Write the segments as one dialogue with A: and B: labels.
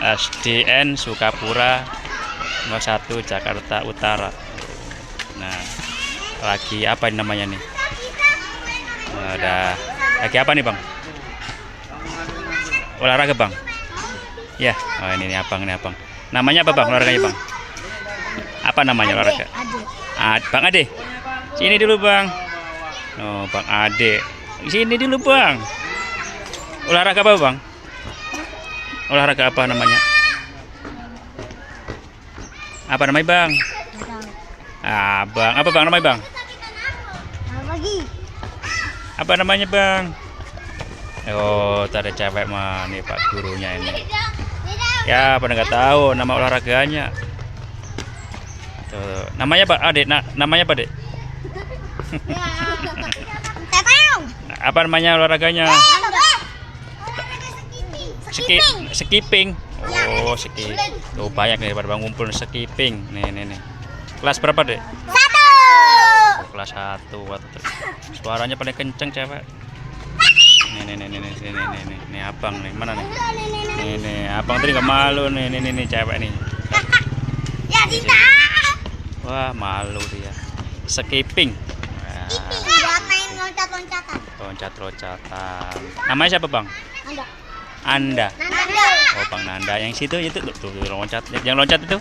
A: SDN Sukapura 01 Jakarta Utara. Nah, lagi apa ini namanya nih? Ada lagi apa nih Bang? Olahraga Bang? Ya, oh ini nih abang, Namanya apa Bang olahraganya Bang? Apa namanya olahraga? Bang Ade. Sini dulu Bang. Oh Bang Ade. Sini dulu Bang. Olahraga apa Bang? Olahraga apa namanya? Apa namanya Bang? Bang. Apa Bang namanya Bang? Apa namanya Bang? Oh, ada cewek mah nih Pak gurunya ini. Ya, pada nggak tahu nama olahraganya. Tuh, namanya Pak Adek. Namanya Pak Dek. Apa namanya olahraganya? Skipping. Oh, skipping. Tuh banyak nih pada ngumpul skipping. Nih. Kelas berapa Dek?
B: 1.
A: Oh, kelas 1. Suaranya paling kenceng cewek. Nih abang nih, mana nih? Nih abang tadi nggak malu nih cewek nih.
B: Ya Dinda.
A: Wah malu dia. Skipping.
B: Buat main loncat-loncatan.
A: Loncat-loncatan. Namanya siapa Bang? Anda.
B: Nanda.
A: Oh Bang Nanda. Yang situ itu tuh loncat. Yang loncat itu?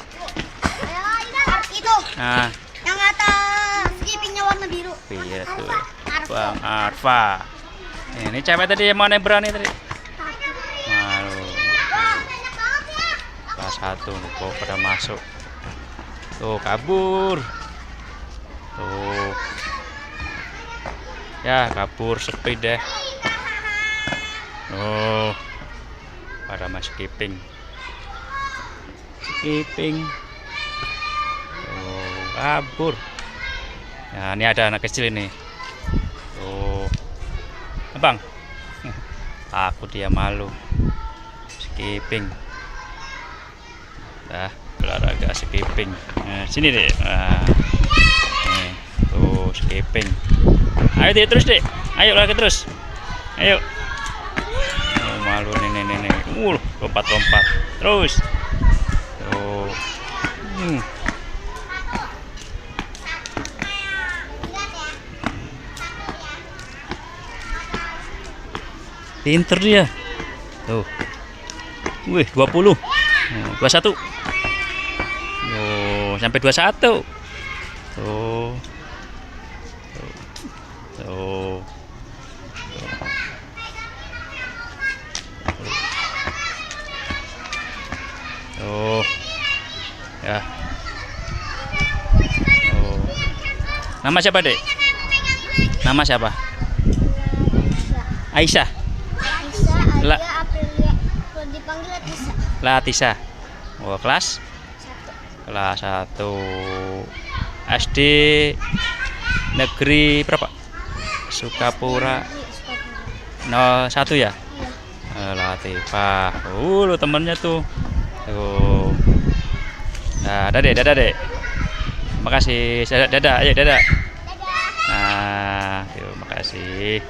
B: Itu.
A: Nah.
B: Yang atas skippingnya warna biru.
A: Iya tuh. Bang Arfa. Ini cewek tadi yang mana yang berani tadi? Malu. Kelas 1 nih kok pada masuk. Tuh kabur. Tuh. Ya kabur sepi deh. Oh. Pada mas skipping. Tuh kabur. Nah ini ada anak kecil ini. Tuh. Bang, takut dia malu. Skipping. Nah, olahraga skipping. Nah, sini deh. Nah, nih, tuh skipping. Ayo deh terus deh. Ayo olahraga terus. Ayo. Oh, malu nih. Lompat. Terus. Tuh. Pinter dia. Tuh. Wih, 20. 21. Oh, sampai 21. Tuh. Tuh. Tuh. Ya. Oh. Nama siapa, Dek? Nama siapa? Aisyah.
B: Dipanggil Latisa.
A: Latisa. Oh, kelas 1 SD negeri berapa? Sukapura 01 ya? Latifah. Lu temennya tuh. Tuh. Nah, dadah dek. Makasih. Dadah, ayo dadah. Nah, terima kasih.